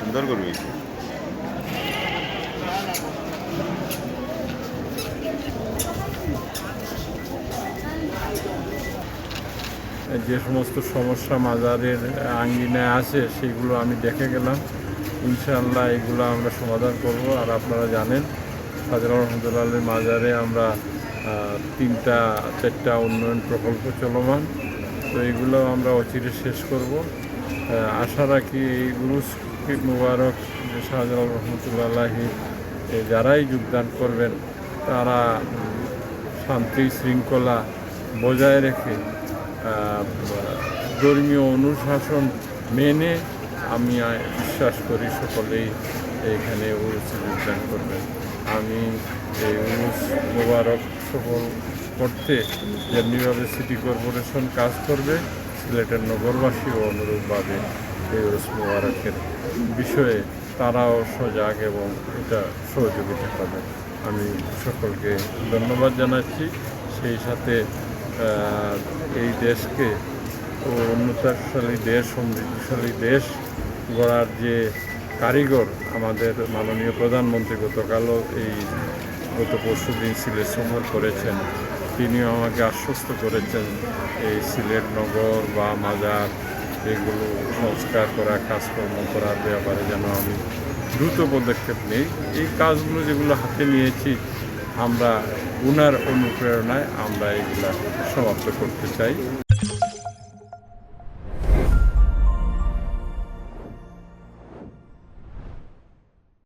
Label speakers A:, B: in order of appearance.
A: সুন্দর করবি।
B: যে সমস্ত সমস্যা মাজারের আঙ্গিনায় আছে সেগুলো আমি দেখে গেলাম। ইনশাআল্লাহ এগুলো আমরা সমাধান করব। আর আপনারা জানেন শাহজালাল রহমতুল্লাহ মাজারে আমরা 3-4টা উন্নয়ন প্রকল্প চলমান, তো এগুলো আমরা অচিরে শেষ করব। আশা রাখি এই উরুস মুবারক শাহজালাল রহমতুল্লাহি যারাই যোগদান করবেন তারা শান্তি শৃঙ্খলা বজায় রেখে ধর্মীয় অনুশাসন মেনে আমি বিশ্বাস করি সকলেই এখানে উরুসে যোগদান করবেন। আমি এই উরুস মোবারক সফল করতে যেমনিভাবে সিটি কর্পোরেশন কাজ করবে, সিলেটের নগরবাসীও অনুরূপভাবে এই উরুস মোবারকের বিষয়ে তারাও সজাগ এবং এটা সহযোগিতা পাবে। আমি সকলকে ধন্যবাদ জানাচ্ছি। সেই সাথে এই দেশকে উন্নতশালী দেশ, সমৃদ্ধশালী দেশ গড়ার যে কারিগর আমাদের মাননীয় প্রধানমন্ত্রী গত পরশু দিন সিলেট সফর করেছেন, তিনিও আমাকে আশ্বস্ত করেছেন এই সিলেট নগর বা মাজার এগুলো সংস্কার করা, কাজকর্ম করার ব্যাপারে যেন আমি দ্রুত পদক্ষেপ নিই। এই কাজগুলো যেগুলো হাতে নিয়েছি আমরা ওনার অনুপ্রেরণায় আমরা এগুলা সমাপ্ত করতে চাই।